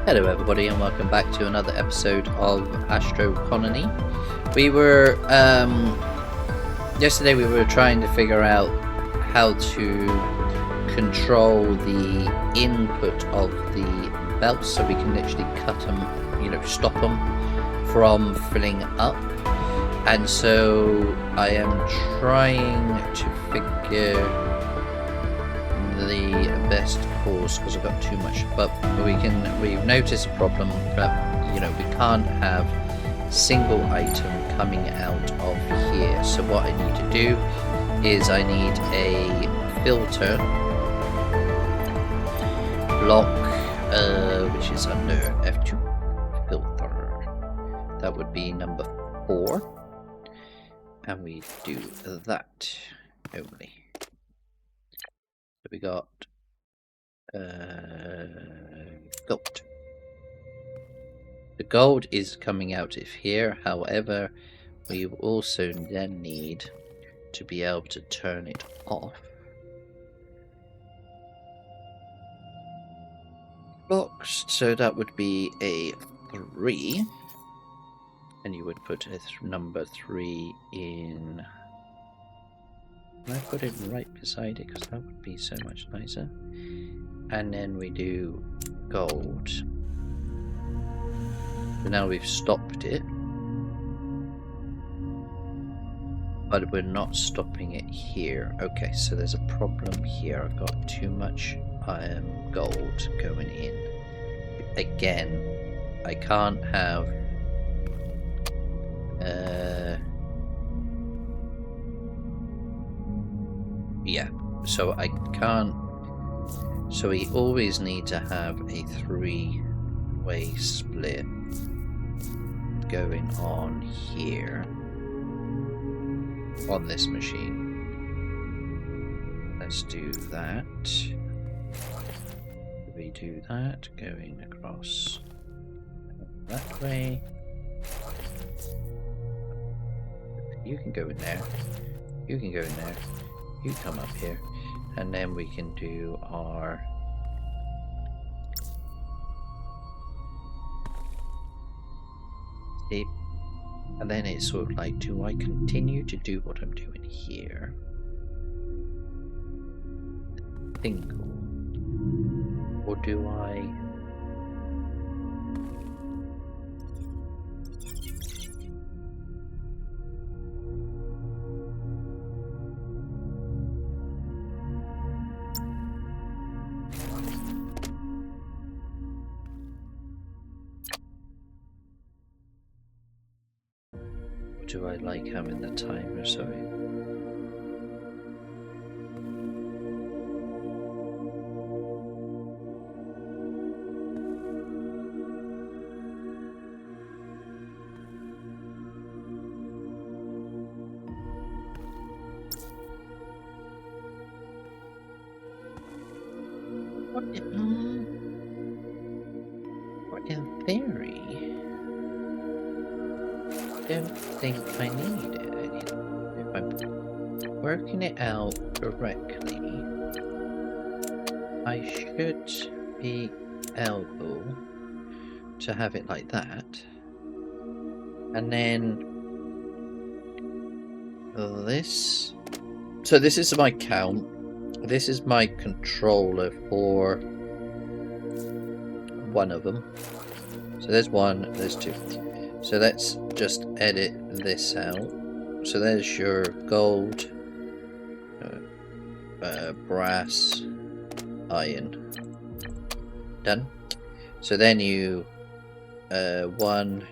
Hello everybody and welcome back to another episode of Astro Colony. We were yesterday we were trying to figure out how to control the input of the belts so we can literally cut them, stop them from filling up. And so I am trying to figure the best course because I've got too much, but we've noticed a problem that we can't have single item coming out of here. So what I need to do is I need a filter block which is under F2 filter. That would be number 4, and we do that only. So we got gold. The gold is coming out of here, however we also then need to be able to turn it off. Blocks, so that would be a 3, and you would put a number 3 in. Can I put it right beside it, because that would be so much nicer. And then we do gold. So now we've stopped it, but we're not stopping it here. Okay, so there's a problem here. I've got too much gold going in. Again, I can't have yeah, so I can't. So we always need to have a 3-way split going on here on this machine. Let's do that. We do that going across that way. You can go in there. You can go in there. You come up here. And then we can do our shape. And then it's sort of like, do I continue to do what I'm doing here? Single. Or do I... do I like having the timer, sorry? What in theory, I don't think I need it. If I'm working it out correctly, I should be able to have it like that. And then this. So this is my count. This is my controller for one of them. So there's 1, there's 2. So let's just edit this out. So there's your gold, brass, iron. Done. So then you 1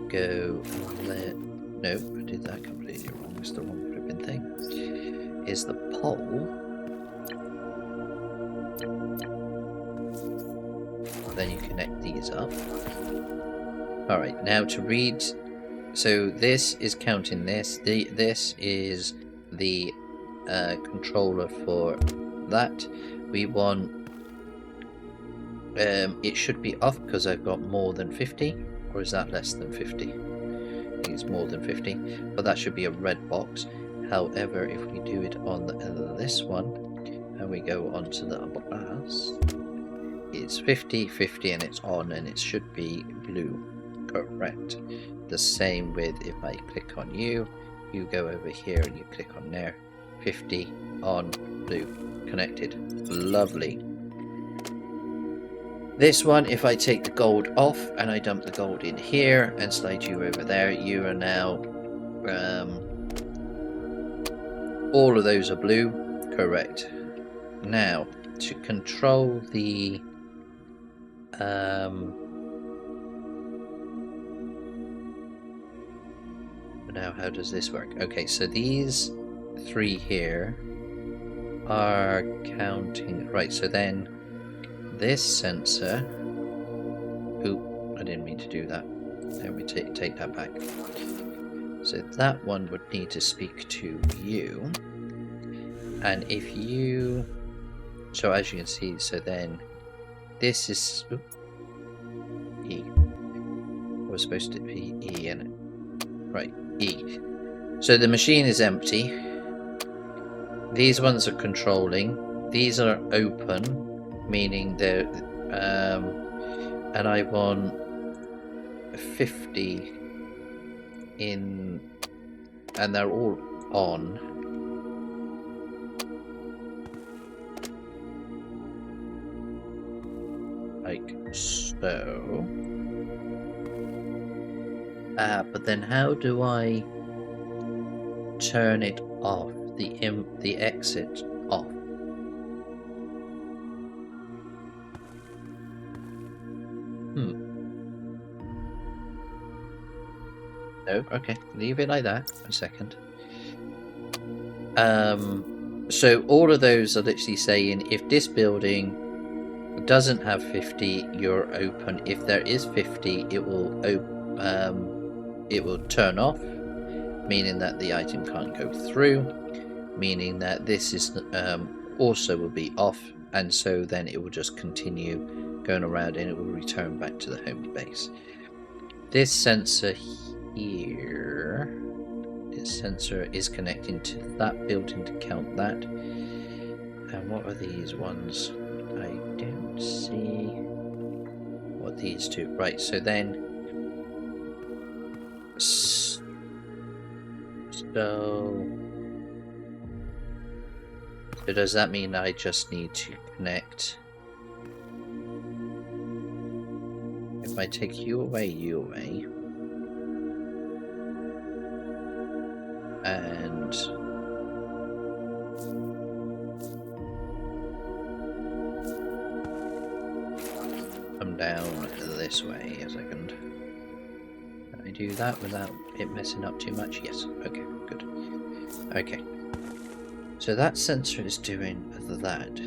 go let. No, I did that completely wrong. It's the wrong flipping thing. Is the pole. Then you connect these up. Alright, now to read, so this is counting this. This is the controller for that. We want, it should be off because I've got more than 50, or is that less than 50? I think it's more than 50, but that should be a red box. However, if we do it on this one, and we go onto the brass, it it's 50, 50, and it's on, and it should be blue. Correct. The same with if I click on you, you go over here and you click on there. 50, on, blue, connected. Lovely. This one, if I take the gold off and I dump the gold in here and slide you over there, you are now, all of those are blue. Correct. Now, to control the, now how does this work? Okay, so these three here are counting, right, so then this sensor, oop, I didn't mean to do that. Let me take that back. So that one would need to speak to you. And if you, so as you can see, so then this is, oop, E. It was supposed to be E, and right, E. So the machine is empty. These ones are controlling. These are open, meaning they're, and I want 50 in, and they're all on. Like so. But then how do I turn it off? The exit off. No, okay, leave it like that a second. So all of those are literally saying if this building doesn't have 50, you're open. If there is 50, it will turn off, meaning that the item can't go through, meaning that this is also will be off, and so then it will just continue going around and it will return back to the home base. This sensor here, this sensor is connecting to that building to count that. And what are these ones? I don't see what these two. Right, so then so does that mean I just need to connect? If I take you away, and come down this way a second. Can I do that without it messing up too much? Yes. Okay, good. Okay. So that sensor is doing that.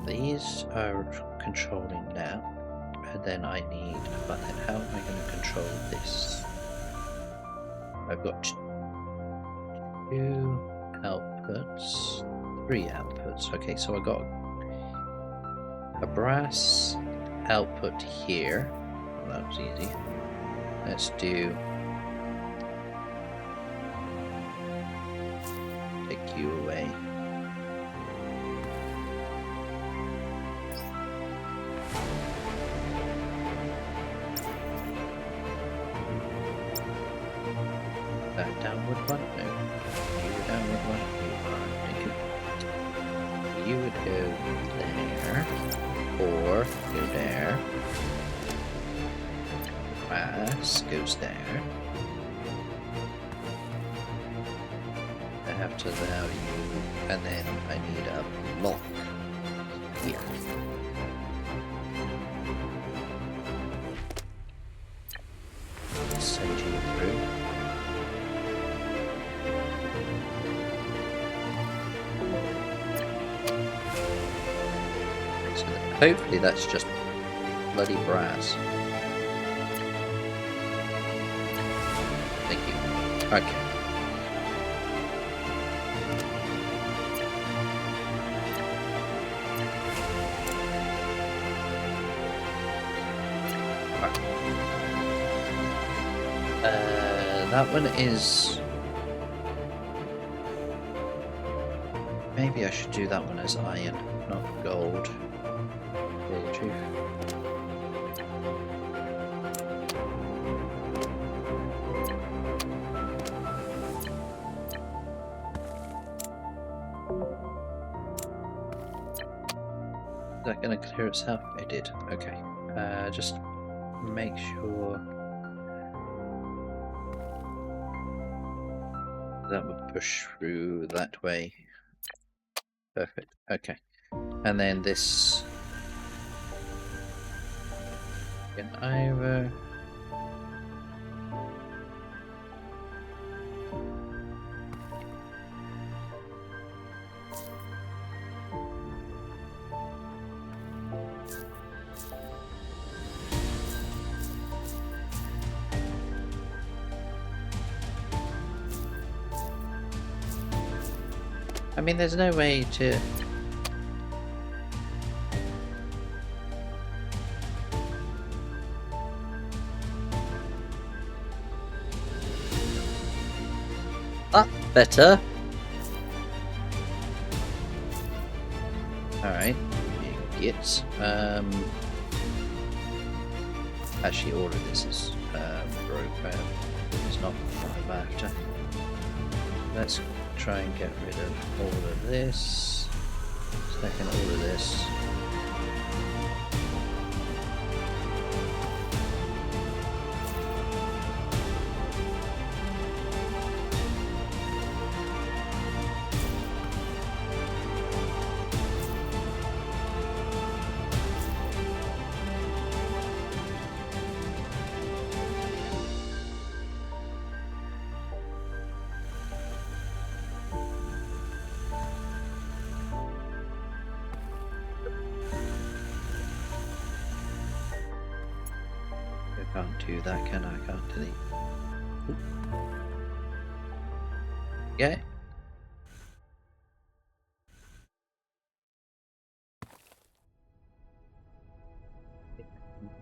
These are controlling now. And then I need, but then how am I going to control this? I've got 2 outputs, 3 outputs. Okay, so I got a brass output here. Well, that was easy. Let's do, take you away. Downward one? No. You were downward one? You are. Thank you. You would go there. Or go there. Brass goes there. I have to allow you, and then I need a block here. Send you through. Hopefully that's just bloody brass. Thank you. Okay. That one is... Maybe I should do that one as iron, not gold. Is that going to clear itself? It did. Okay. Just make sure that would push through that way. Perfect. Okay. And then this can either I mean, there's no way to... Ah, better. Alright, gits. Actually, all of this is broke. It's not what I'm after. Let's try and get rid of all of this. Second, all of this. Can't do that, can I? Can't delete. Oop. Yeah.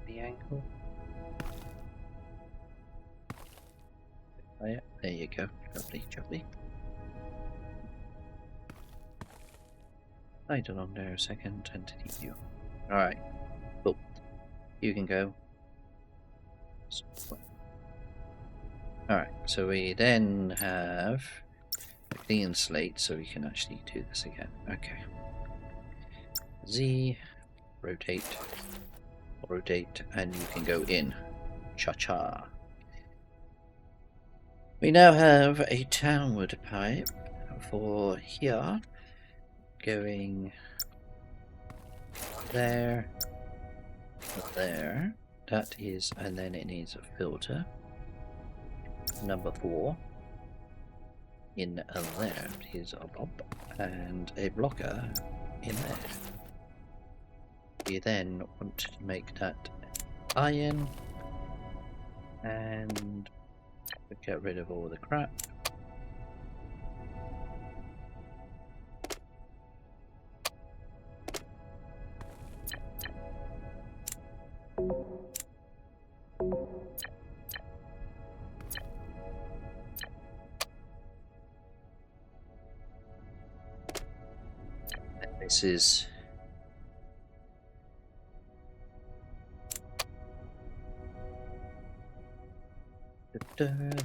The angle. Oh, yeah, there you go. Lovely, lovely. Hide along there a second and delete you. Alright. Cool. You can go. Alright, so we then have a clean slate so we can actually do this again. Okay. Z, rotate, and you can go in. Cha-cha. We now have a downward pipe for here, going there, there. That is, and then it needs a filter. Number 4 in there is a bob and a blocker in there. You then want to make that iron and get rid of all the crap. This is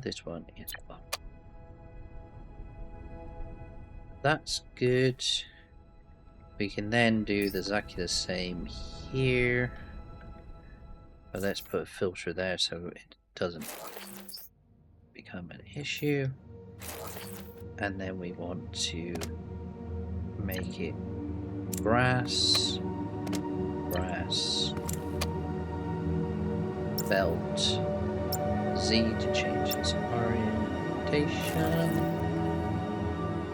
this one is fun. That's good. We can then do exactly the same here. But let's put a filter there so it doesn't become an issue. And then we want to make it brass, belt, Z to change its orientation,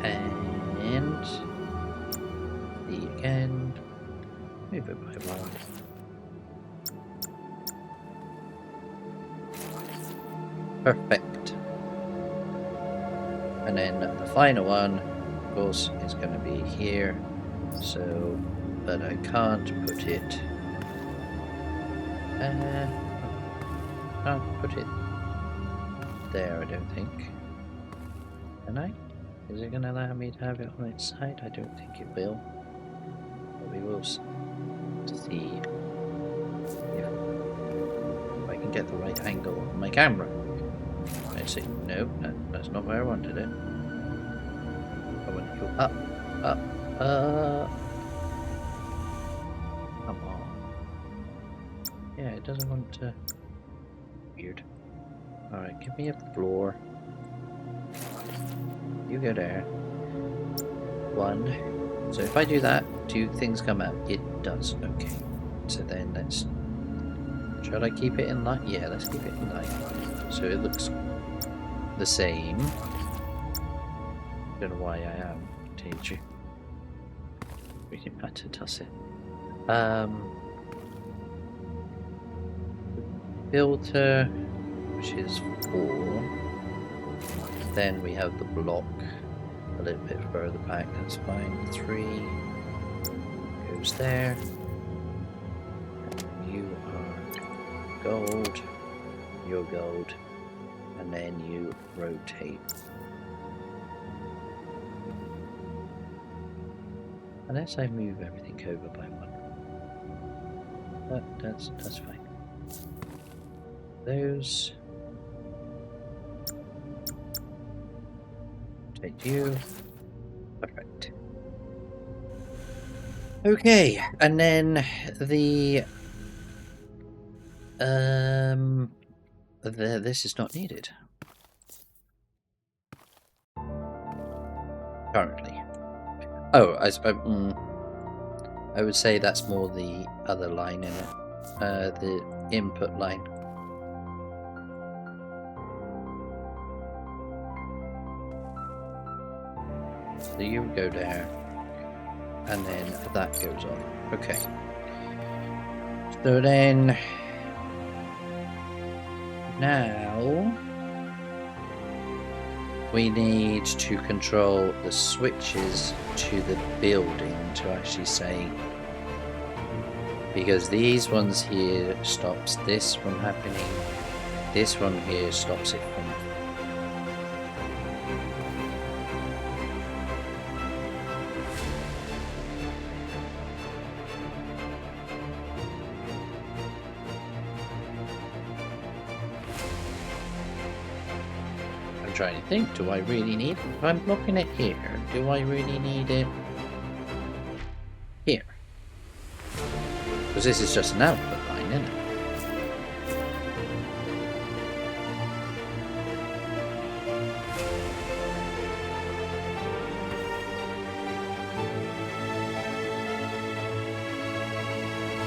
and Z again, move it by 1. Perfect. And then the final one, of course, is going to be here. So, but I can't put it. Can't put it there. I don't think. Can I? Is it going to allow me to have it on its side? I don't think it will. But we will see if I can get the right angle on my camera. I see. No, that's not where I wanted it. I want to go up, up. Come on. Yeah, it doesn't want to. Weird. Alright, give me a floor. You go there. 1. So if I do that, do things come out? It does. Okay. So then let's. Should I keep it in line? Yeah, let's keep it in line. So it looks the same. Don't know why I am. Change you. Really matter, does it? Filter, which is 4. Then we have the block a little bit further back. That's fine. 3 goes there. You are gold. You're gold, and then you rotate. Unless I move everything over by 1. But that's fine. Those. Take you. Perfect. Okay, and then this is not needed currently. Oh, I would say that's more the other line in it, the input line. So you go there, and then that goes on. Okay. So then, now we need to control the switches to the building to actually say, because these ones here stops this from happening, this one here stops it from. Trying to think, do I really need it? If I'm blocking it here, do I really need it here? Because this is just an output line, isn't it?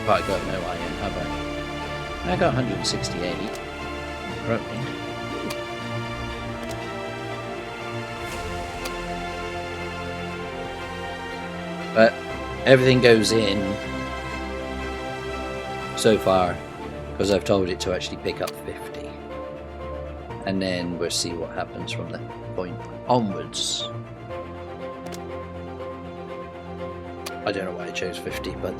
But I got no iron, have I? I got 168. Roughly. But everything goes in so far because I've told it to actually pick up 50, and then we'll see what happens from that point onwards. I don't know why I chose 50, but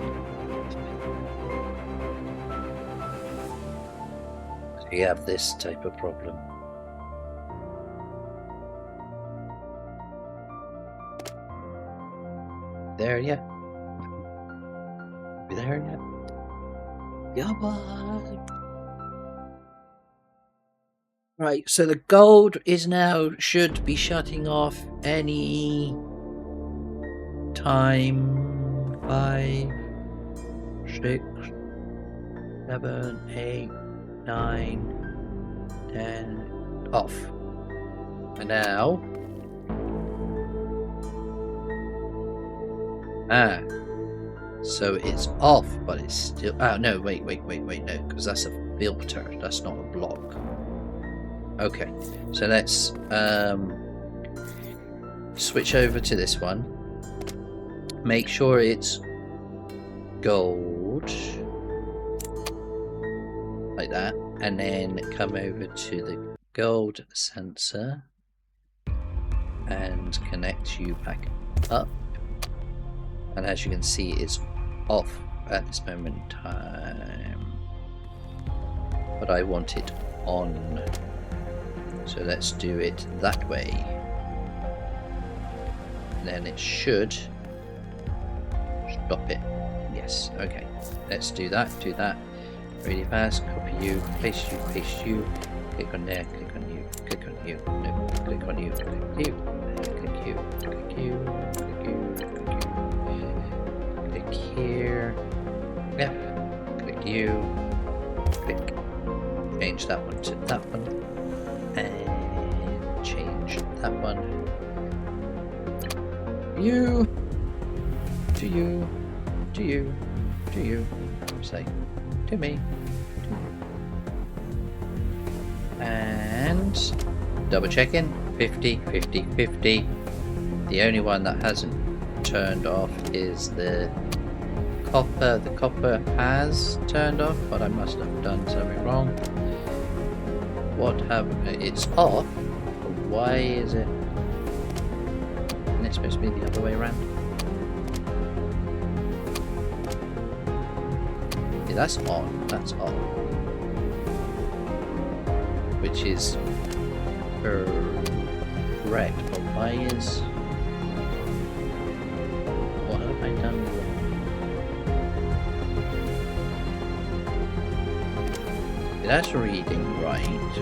we have this type of problem. There yet? Be there yet? Yeah, bud. Right, so the gold is now should be shutting off any time. 5, 6, 7, 8, 9, 10 off. And now so it's off, but it's still. Oh no! Wait, no, because that's a filter. That's not a block. Okay, so let's switch over to this one. Make sure it's gold, like that, and then come over to the gold sensor and connect you back up. And as you can see, it's off at this moment in time, but I want it on, so let's do it that way. And then it should stop it. Yes, okay, let's do that really fast. Copy you, paste you, click on there, click on you, click on you, no, click on you, click you, click you, click you, click you, click you, click here, Yeah. Click you. Click. Change that one to that one. And change that one. You. To you. To you. To you. Say. To me. To you. And double checking. 50, 50, 50. The only one that hasn't turned off is the copper. The copper has turned off, but I must have done something wrong. What happened? It's off. Why is it? Isn't it supposed to be the other way around? Yeah, that's on. That's off. Which is correct. But why is? What have I done wrong? That's reading right.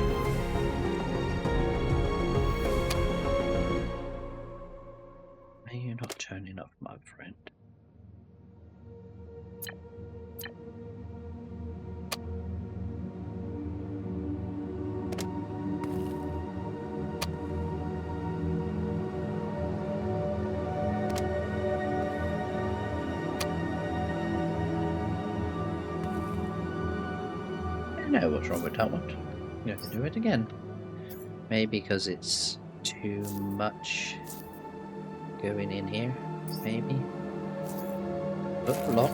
Are you not turning off, my friend? I know what's wrong with that one. You have to do it again. Maybe because it's too much going in here. Maybe. Put lock.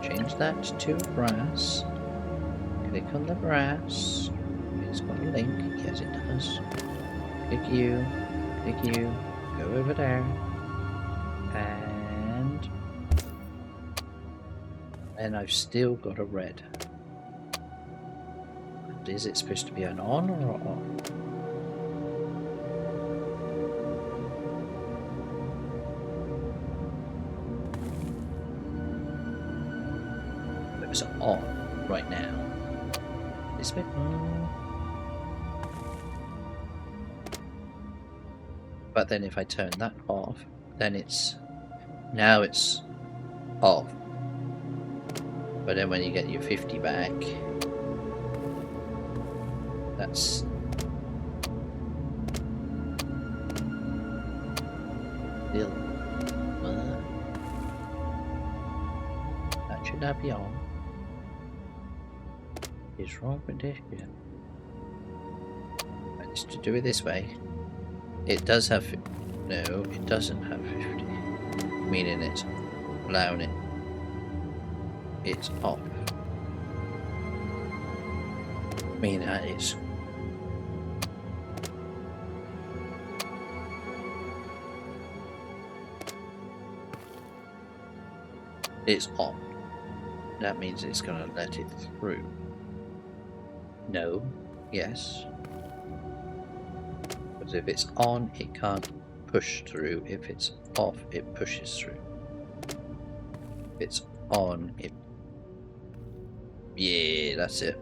Change that to brass. Click on the brass. It's got a link. Yes, it does. Click you. Click you. Go over there. And I've still got a red. Is it supposed to be an on or an off? It's on right now. This bit. But then if I turn that off, then it's now it's off. But then when you get your 50 back, that's still that should not be on. What's wrong with this? Yeah. Just to do it this way. It does have no, it doesn't have 50. Meaning it's allowing it. It's off. Meaning that is. It's on. That means it's going to let it through. No. Yes. Because if it's on, it can't push through. If it's off, it pushes through. If it's on, it... Yeah, that's it.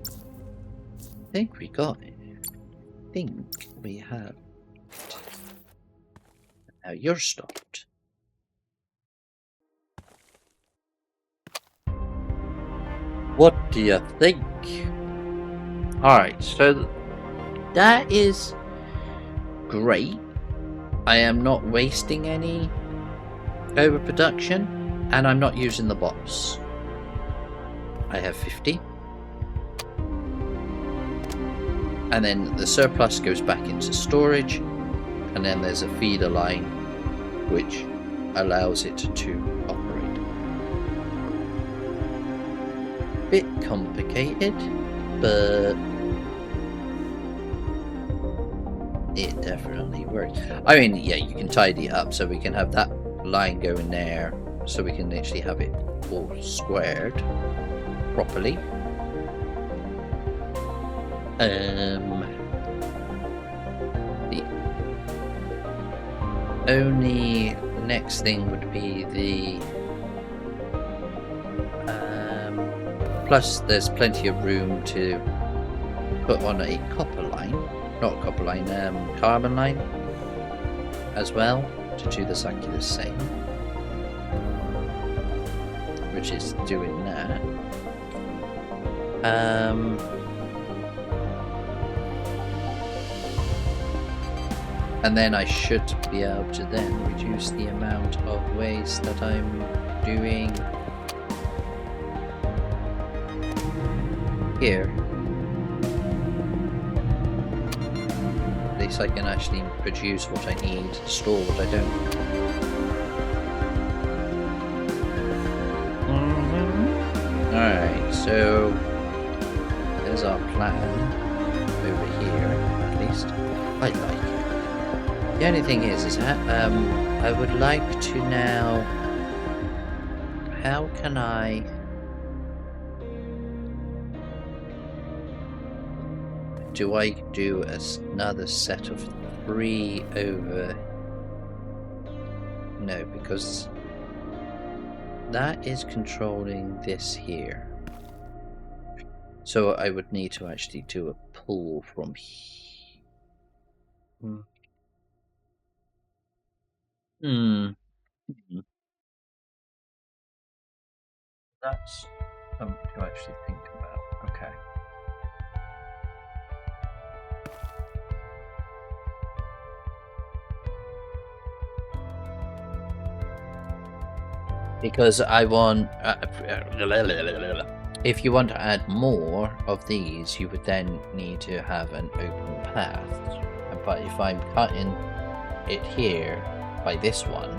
I think we got it. I think we have it. Now you're stopped. What do you think? Alright, so that is great. I am not wasting any overproduction, and I'm not using the bots. I have 50. And then the surplus goes back into storage, and then there's a feeder line which allows it to operate. Bit complicated, but it definitely works. I mean, yeah, you can tidy it up so we can have that line going there, so we can actually have it all squared properly. The only next thing would be the plus there's plenty of room to put on a copper line, not a copper line, carbon line as well, to do exactly the same. which is doing that. And then I should be able to then reduce the amount of waste that I'm doing here. At least I can actually produce what I need, store what I don't. Alright, so there's our plan over here, at least. I like it. The only thing is that I would like to now. How can I? Do I do another set of 3 over? No, because that is controlling this here. So I would need to actually do a pull from here. That's something to actually think about. Okay. Because I want... if you want to add more of these, you would then need to have an open path. But if I'm cutting it here by this one,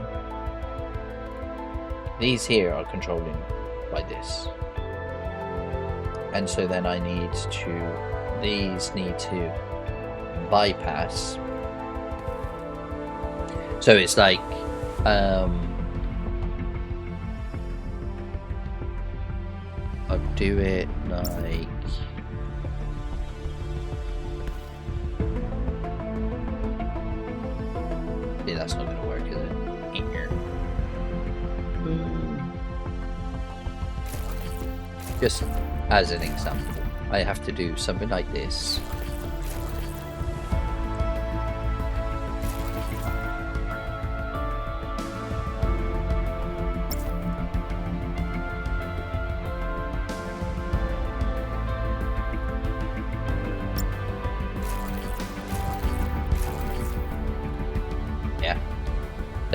these here are controlling by this. And so then I need to... these need to bypass. So it's like... I'll do it like... yeah, that's not going to work, is it? Here. Just as an example, I have to do something like this.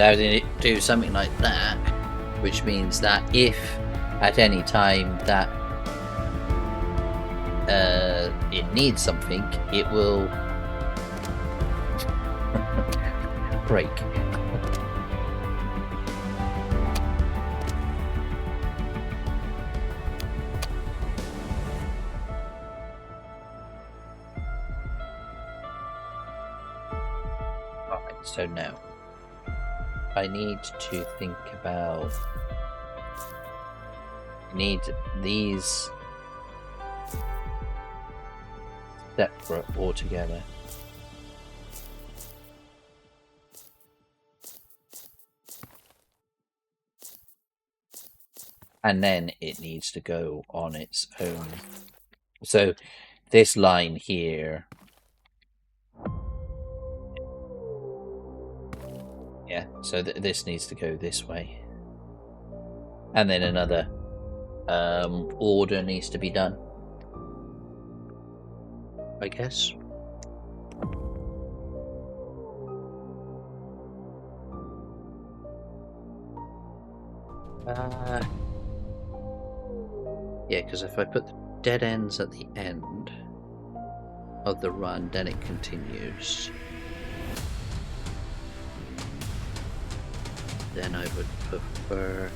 So do something like that, which means that if at any time that it needs something, it will break. Alright, so now I need to think about... need these separate altogether. And then it needs to go on its own. So this line here... yeah, so this needs to go this way. And then another order needs to be done, I guess. Yeah, because if I put the dead ends at the end of the run, then it continues. Then I would prefer...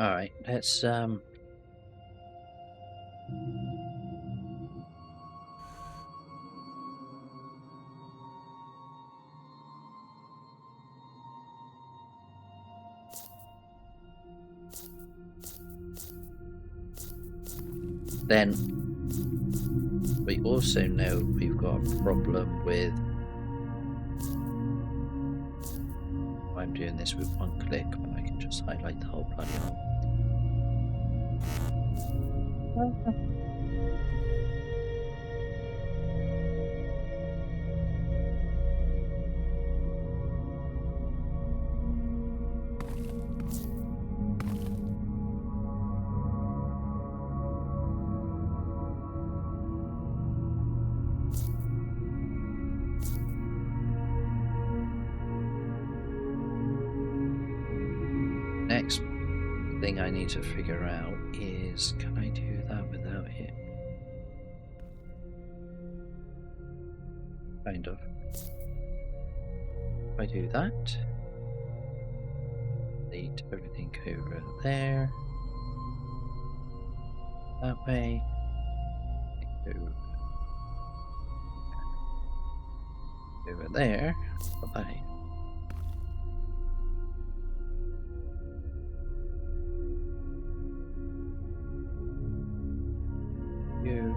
Alright, let's then we also know we've got a problem with why I'm doing this with one click when I can just highlight the whole bloody hole. Next thing I need to figure out is, can I do that without it? Kind of. If I do that, delete everything over there. That way. Over there. Bye-bye. You.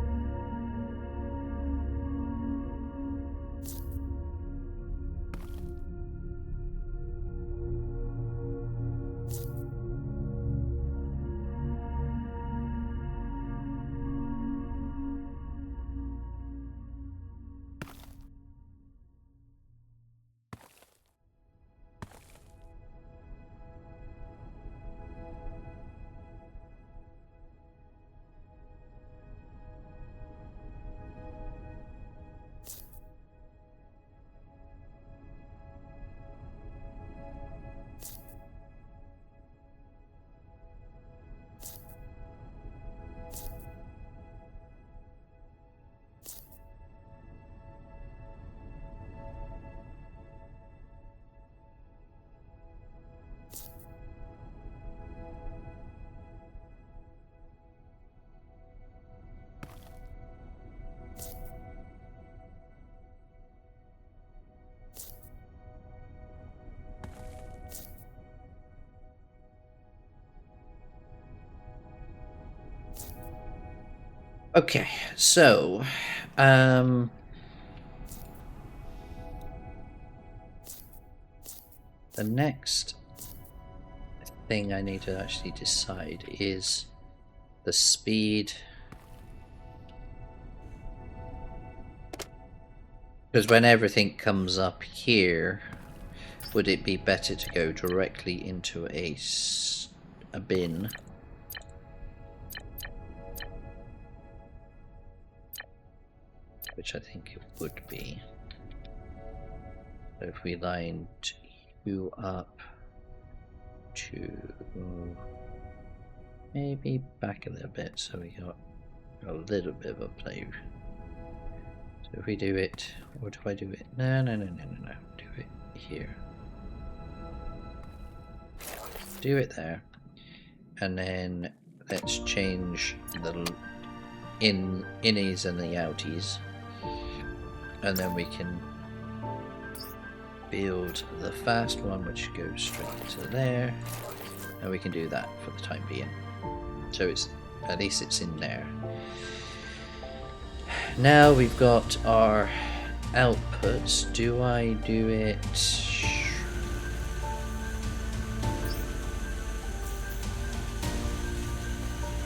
Okay, so the next thing I need to actually decide is the speed, because when everything comes up here, would it be better to go directly into a bin? Which I think it would be. So if we lined you up to maybe back a little bit, so we got a little bit of a play. So if we do it, or do I do it? No. Do it here. Do it there. And then let's change the innies and the outies. And then we can build the fast one, which goes straight into there, and we can do that for the time being. So it's at least it's in there. Now we've got our outputs. Do I do it?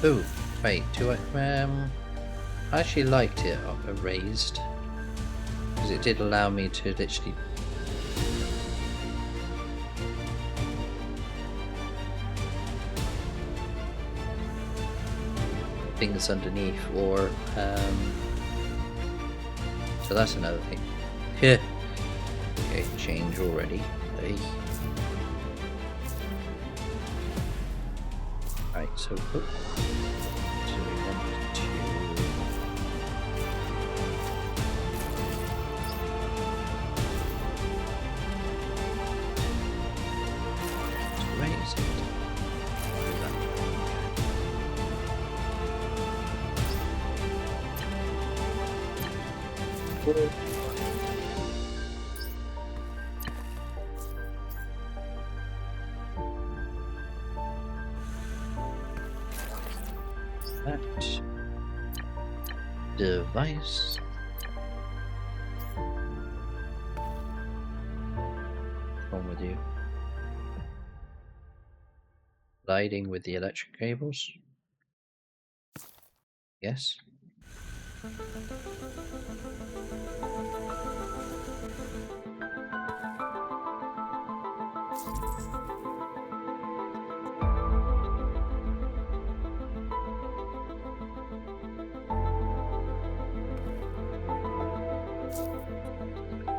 Oh, wait. Do I? I actually liked it erased. Because it did allow me to literally things underneath, or so that's another thing. Yeah. Okay, change already. Hey. Right, so we want to raise it. That device. What's wrong with you? Colliding with the electric cables. Yes.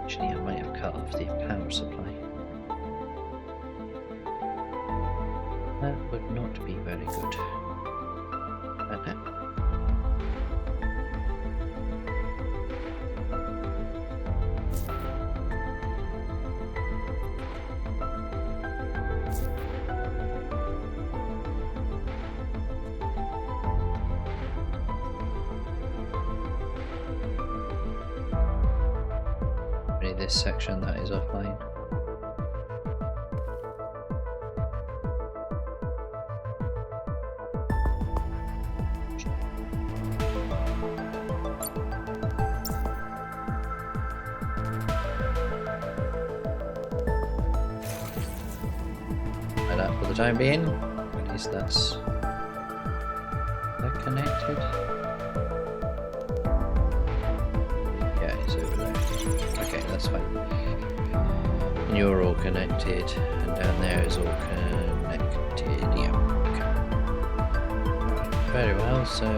Actually, I might have cut off the power supply. That would not be very good. This section that is offline. Like that for the time being. At least that's connected. Yeah, it's over there. Okay, that's fine. And you're all connected, and down there is all connected. Yeah. Okay. Right, very well. So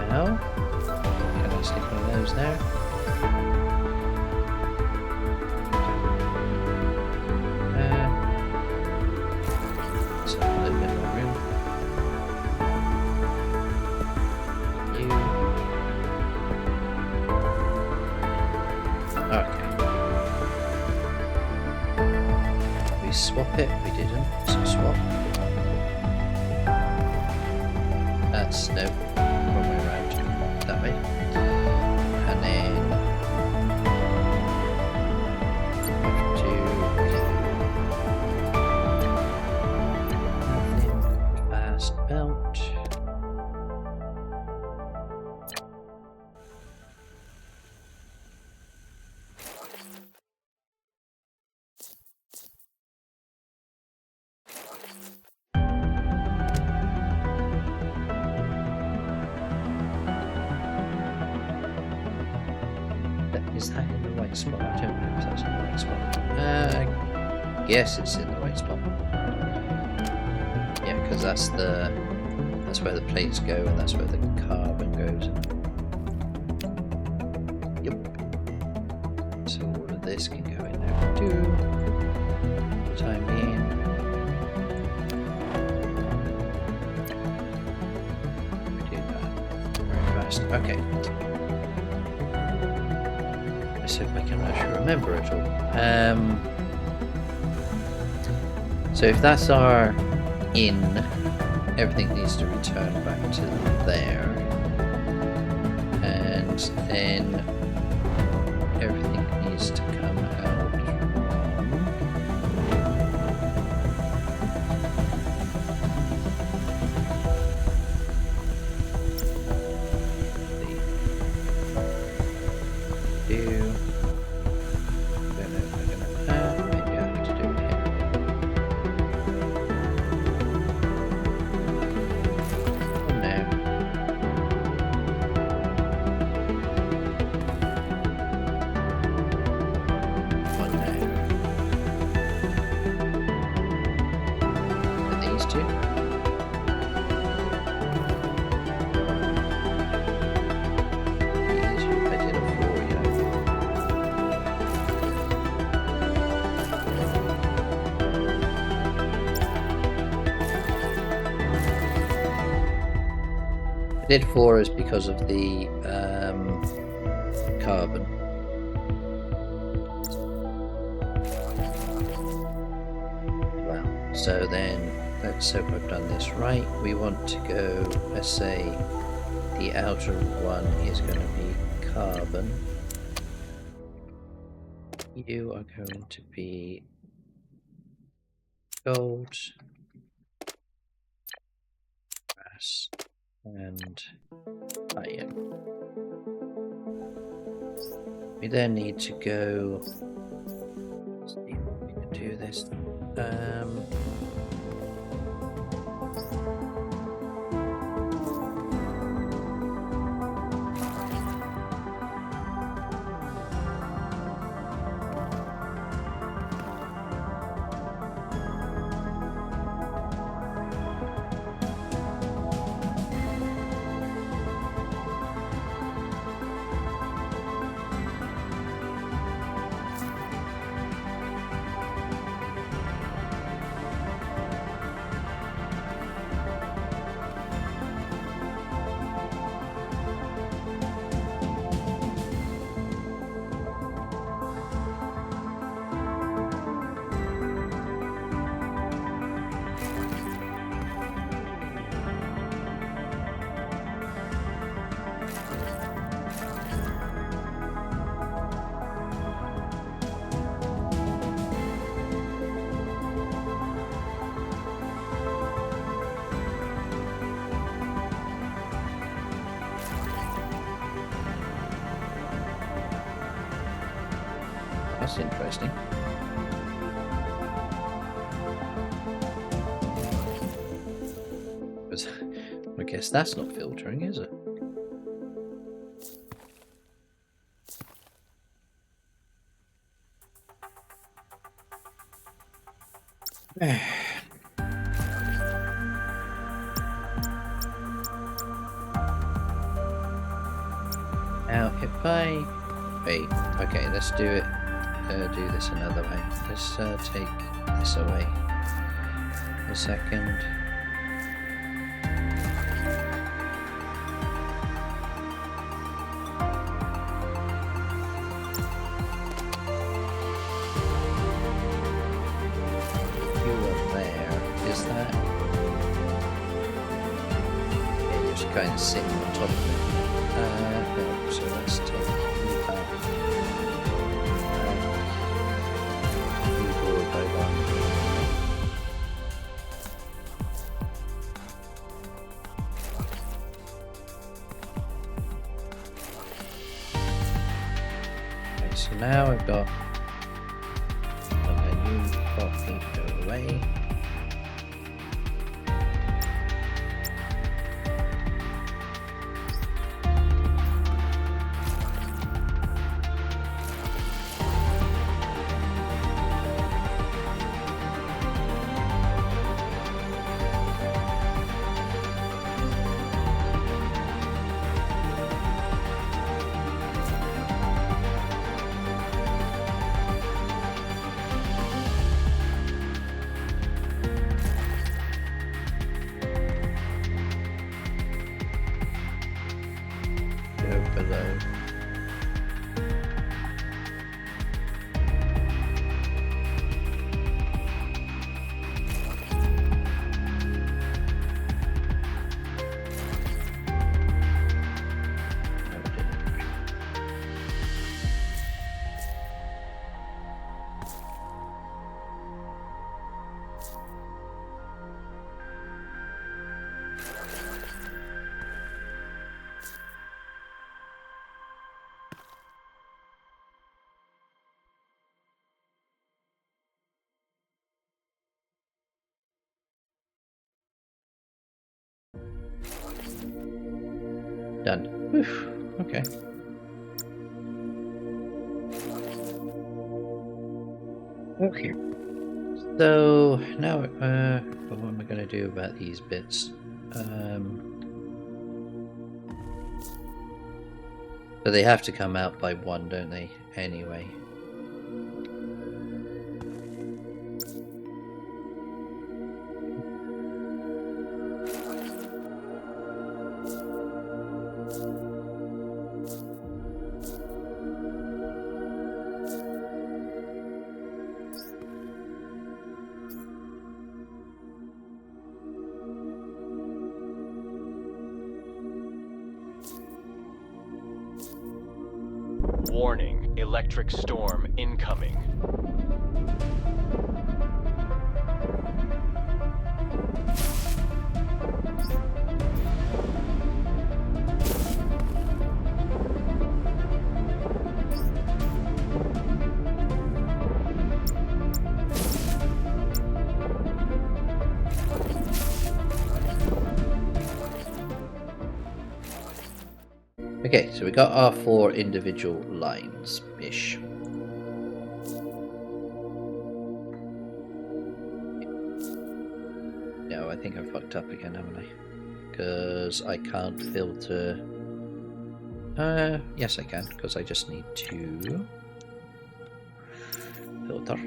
now, can I stick one of those there? So a little bit more room. Okay. We swap it? We didn't. So swap. That's no, wrong way around. That way. And then fast belt. Is that in the right spot? I don't know if that's in the right spot. I guess it's in the right spot. Yeah, because that's where the plates go, and that's where the carbon goes. Yep. So all of this can go in there too. For the time being. We do that very fast. Okay. So if I can actually remember it all. So if that's our in, everything needs to return back to there, and then everything needs to come out did 4 is because of the carbon. Well, so then let's hope I've done this right. We want to go, let's say the outer one is going to be carbon. You are going to be gold, brass, and iron. We then need to go, let's see if we can do this. That's interesting. But I guess that's not filtering, is it? Now, if I... Wait, okay, let's do it. Do this another way. Let's take this away. A second. You are there. Is that? Yeah, you're just kind of sitting on top of it. No, so let's take you back. You forward over. Okay, so now I've got a new property go away. Below. Done. Whew. Okay. Okay. So now, what am I going to do about these bits? But they have to come out by one, don't they? Anyway. Warning, electric storm incoming. Okay, so we got our 4 individual lines-ish. No, I think I fucked up again, haven't I? Because I can't filter... yes I can, because I just need to... filter.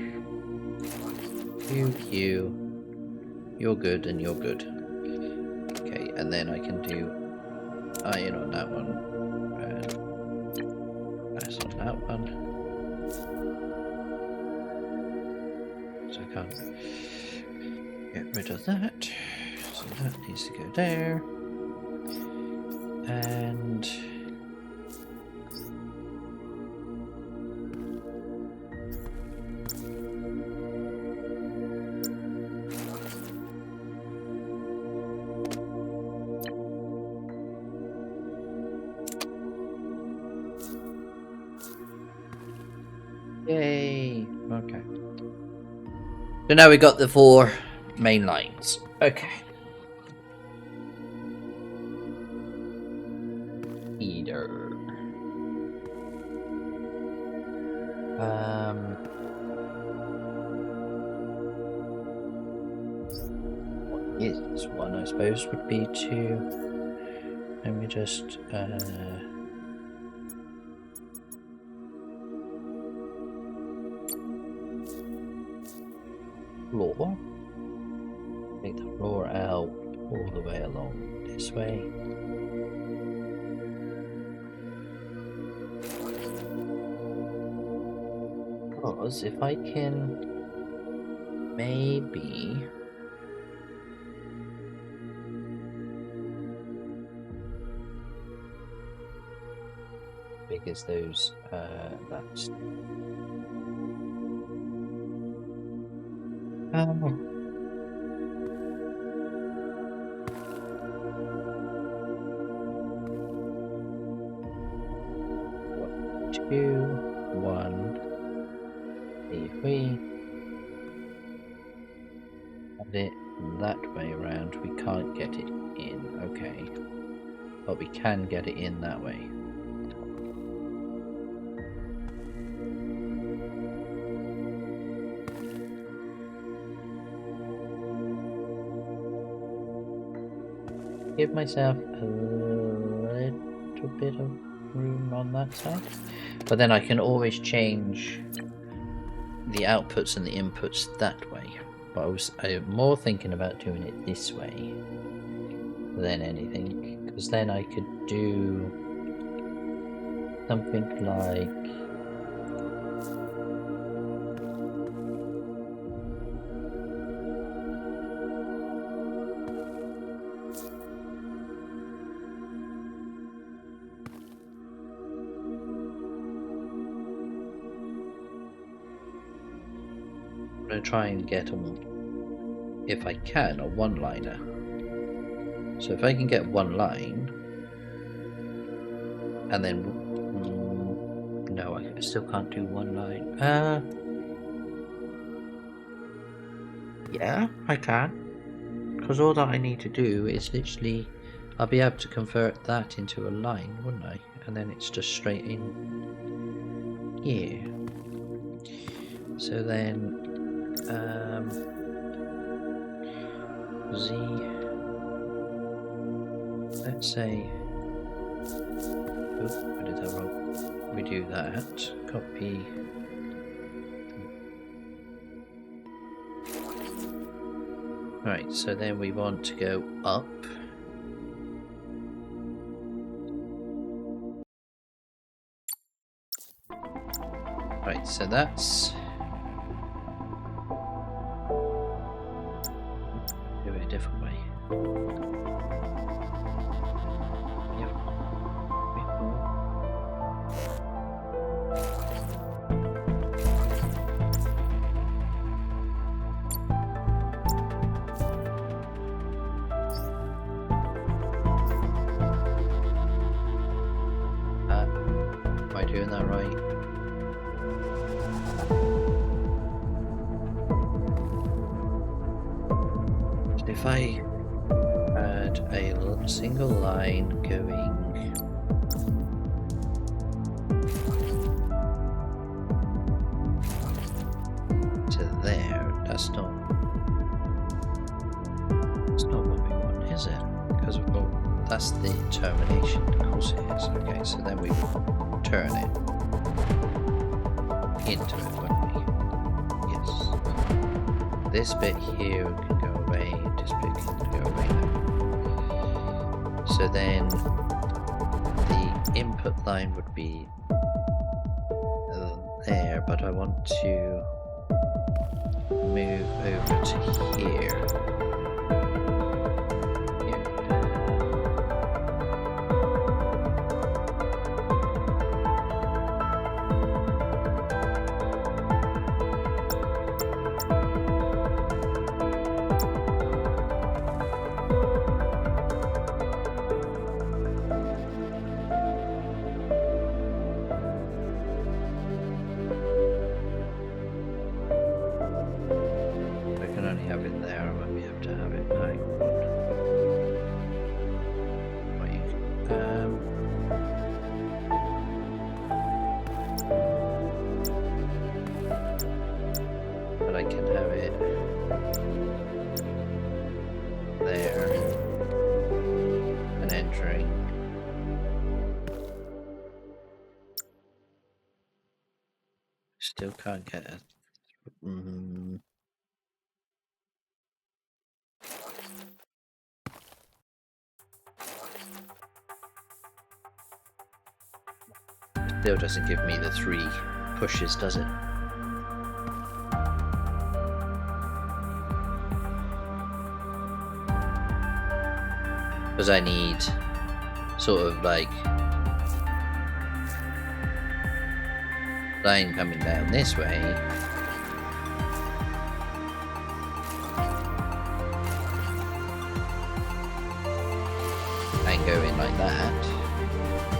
You're good and you're good. Okay, and then I can do iron on that one. Pass on that one. So I can't get rid of that. So that needs to go there. And yay! Okay. So now we got the 4 main lines. Okay. Either. What is this one? I suppose would be to. Let me just. Floor. Take the floor out all the way along this way. Because if I can maybe big as those that's two, one. If we have it that way around, we can't get it in. Okay, but we can get it in that way. Give myself a little bit of room on that side, but then I can always change the outputs and the inputs that way. But I'm more thinking about doing it this way than anything, because then I could do something like try and get them, if I can, a one-liner. So if I can get one line, and then no, I still can't do one line. Yeah, I can, because all that I need to do is literally, I'll be able to convert that into a line, wouldn't I? And then it's just straight in here. So then Z, let's say, oh, I did that wrong. We do that, copy, right, so then we want to go up. Right, so that's do it a different way. Yep. Am I doing that right? If I had a single line going there. That's not what we want, is it? Because we've got, that's the termination. Of course it is. Okay, so then we would turn it into it, wouldn't we? Yes. This bit here can go away, this bit can go away now. So then the input line would be there, but I want to move over to here. Still can't get it. Still doesn't give me the 3 pushes, does it? Because I need sort of like line coming down this way and go in like that,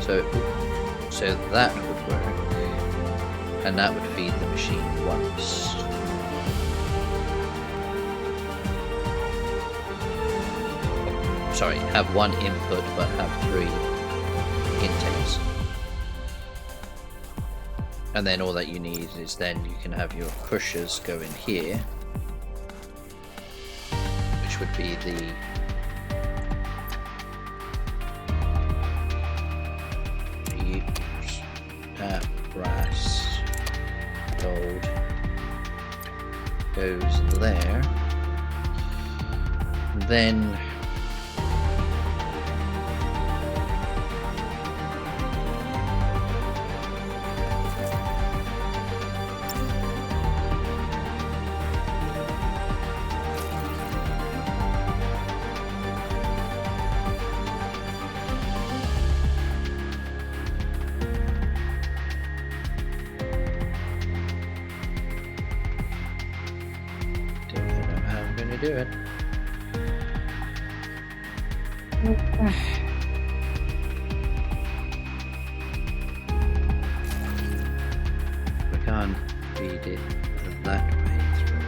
so that would work, and that would feed the machine once. Sorry, have 1 input but have 3 intakes. And then all that you need is then you can have your pushers go in here, which would be the brass, gold goes there. Then do it. We can't feed it that way through.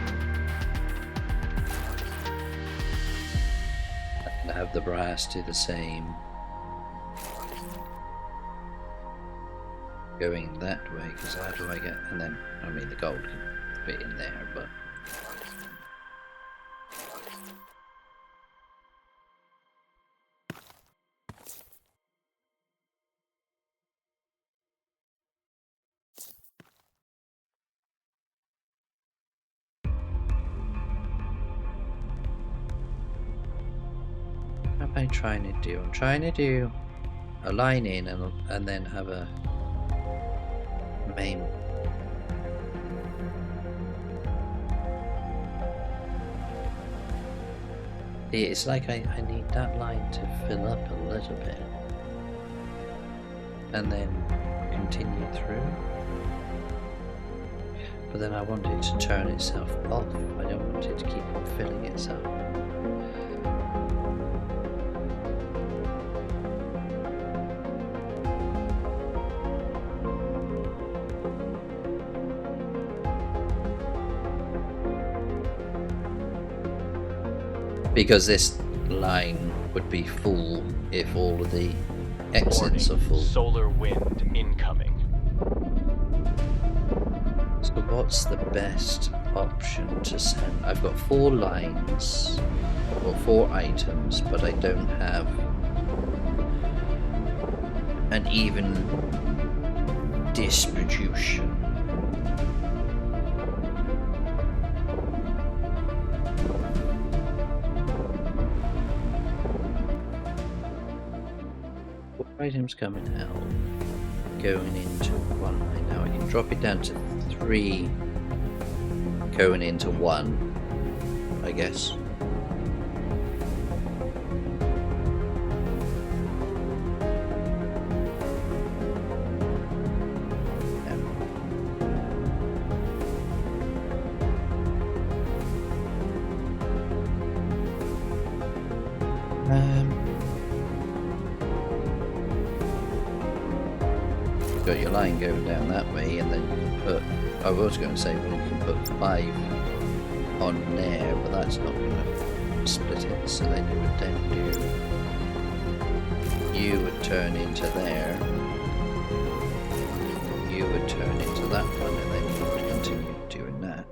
And have the brass do the same. Going that way, because how do I get, and then, I mean the gold can fit in there, but what am I trying to do? I'm trying to do a line in and then have a main. It's like I need that line to fill up a little bit and then continue through, but then I want it to turn itself off. I don't want it to keep on filling itself. Because this line would be full if all of the exits are full. Solar wind incoming. So So what's the best option to send? I've got 4 lines, or 4 items, but I don't have an even distribution. Items coming out, going into 1 line. Now I can drop it down to 3, going into 1, I guess. Got your line going down that way, and then you can put, I was going to say, well, you can put 5 on there, but that's not going to split it, so then you would then do, you would turn into there, you would turn into that one, and then you would continue doing that.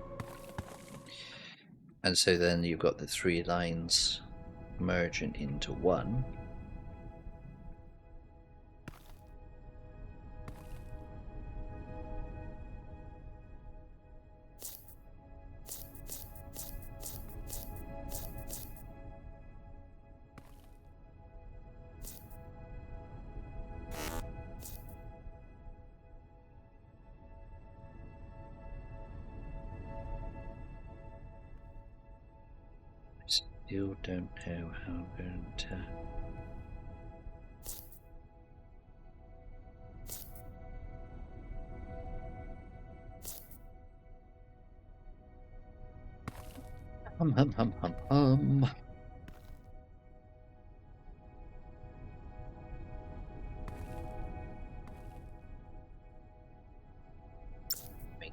And so then you've got the 3 lines merging into 1. Still don't know how I'm going to.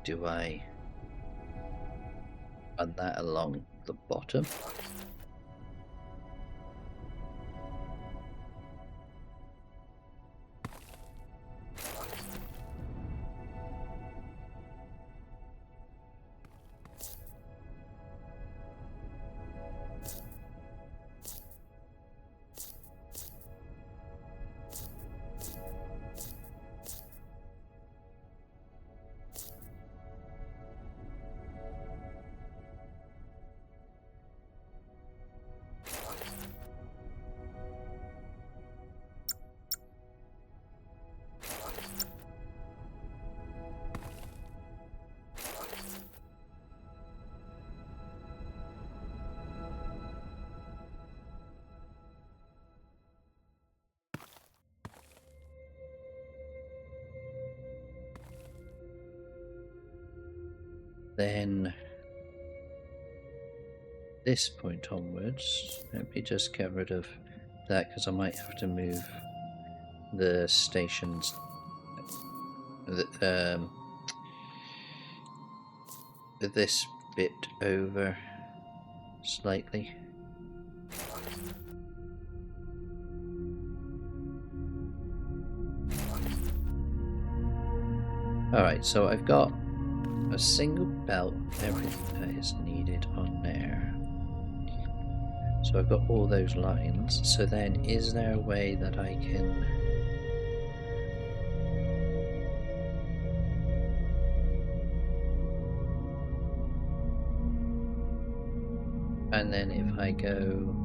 Do I run that along the bottom? Then this point onwards, let me just get rid of that because I might have to move the stations, this bit over slightly. Alright, so I've got a single belt, everything that is needed on there. So I've got all those lines. So then, is there a way that I can... And then if I go...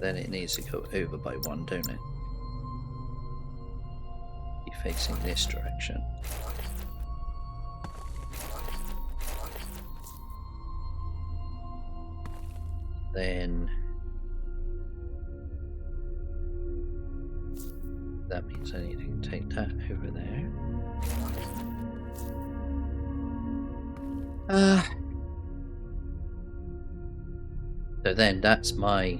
Then it needs to go over by 1, don't it? Be facing this direction. Then that means I need to take that over there. So then that's my...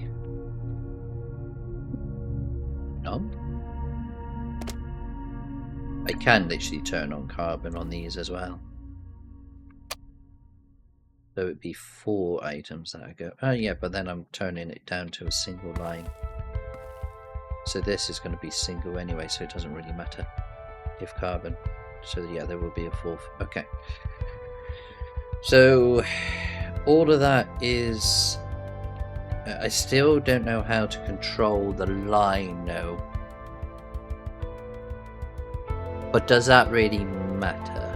No? I can literally turn on carbon on these as well. So it'd be 4 items that I go... Oh yeah, but then I'm turning it down to a single line. So this is going to be single anyway, so it doesn't really matter if carbon. So yeah, there will be a 4th. Okay. So all of that is... I still don't know how to control the line though. But does that really matter?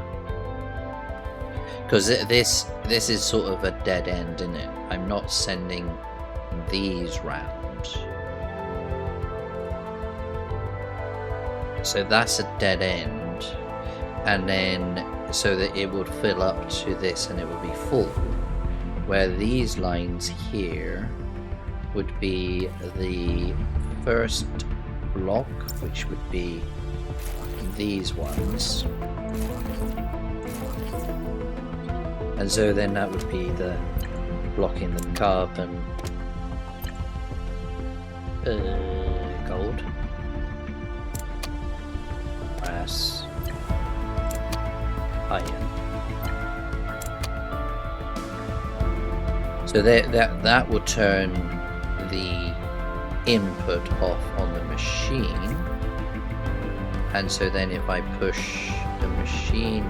Because this is sort of a dead end, isn't it? I'm not sending these round. So that's a dead end. And then so that it would fill up to this and it would be full. Where these lines here would be the first block, which would be these ones. And so then that would be the blocking the carbon, gold, brass, iron. So that will turn the input off on the machine, and so then if I push the machine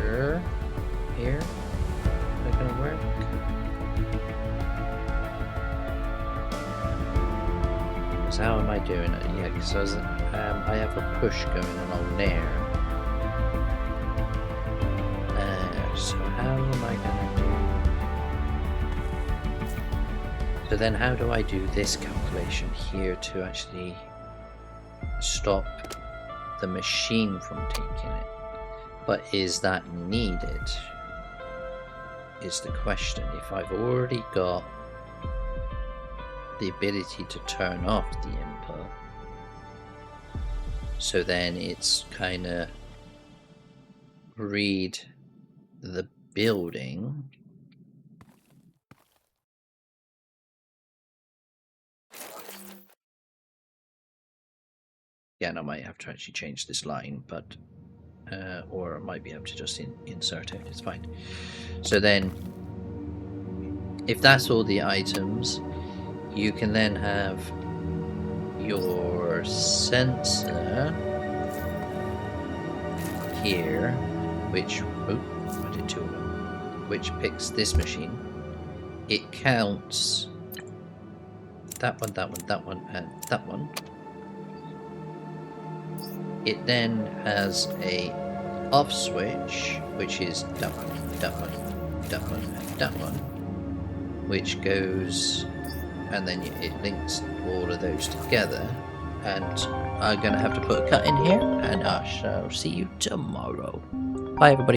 here, is that gonna work? So how am I doing it? Yeah, because I have a push going along there. So how am I gonna do? So then how do I do this calculation here to actually stop the machine from taking it? But is that needed? Is the question. If I've already got the ability to turn off the input, so then it's kind of read the building. Yeah, and I might have to actually change this line, but or I might be able to just insert it. It's fine. So then, if that's all the items, you can then have your sensor here, which I did 2 of them, which picks this machine. It counts that one, that one, that one, and that one. It then has a off switch, which is that one, that one, that one, and that one, which goes, and then it links all of those together. And I'm gonna have to put a cut in here, and I shall see you tomorrow. Bye, everybody.